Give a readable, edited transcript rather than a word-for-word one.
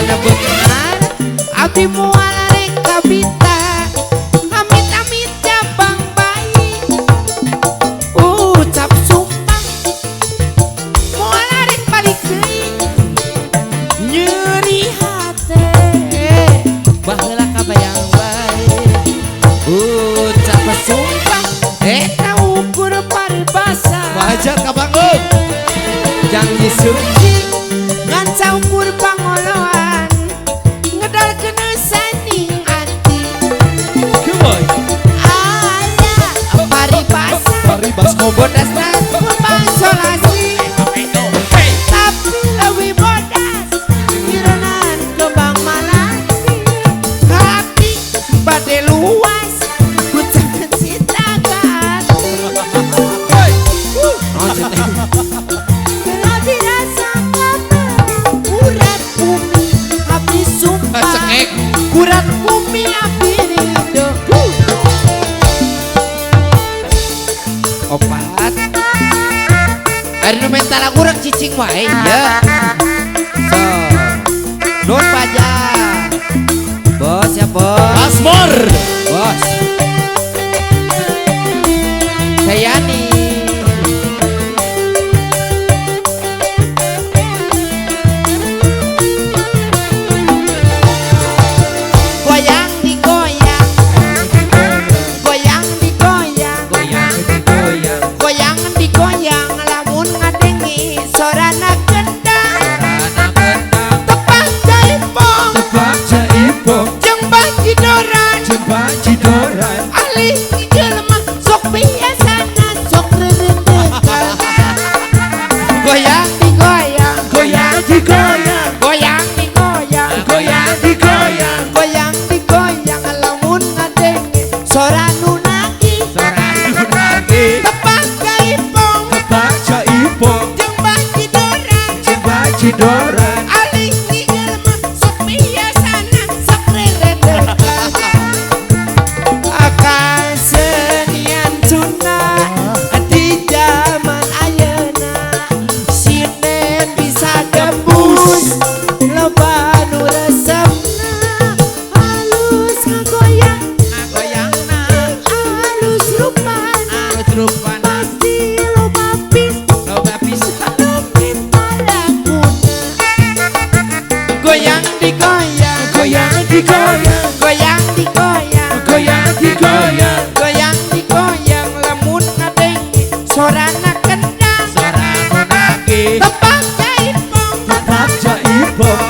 Pada benar abdi moal rek kabita amit-amit jabang bayi ucap sumpah moal rek balik deui nyeri hate baheula kabayang bae ucap sumpah eta ukur paribasa wajar kabangun janji suci ngan saukur pangoloan ngedal kena saning ati keboy ayah paribasa paribas kobot bodasna konsolasi tapi lebih bodas kiranan kembang malati hati bade luas ucapan cinta ganti kalau dirasa urat bumi abdi sumpah cekek urat bumi abdi rindu opat hari nu mental aku rek cicing wae ya so nun pajak bos ya bos Asmor bos Sayani goyang digoyang goyang digoyang goyang digoyang lamun ngadengi sorana gendang tepang jaipong jeung bajidoran alih jelema sok biasana sok rerendekan goyang digoyang goyang digoyang goyang digoyang goyang digoyang goyang digoyang lamun ngadengi soranu nagih tepang jaipong baca ipong jeung bajidoran cidoran alih jelema sok biasana sok rerendekan akan senian Sunda di zaman ayeuna sinen bisa debus loba nu resepna halus ngagoyangna halus rupana pasti loba pisan palakuna goyang digoyang goyang digoyang goyang digoyang goyang digoyang goyang digoyang lamun ngadengi sorana kendang sarana nagih tepang jaipong baca ipong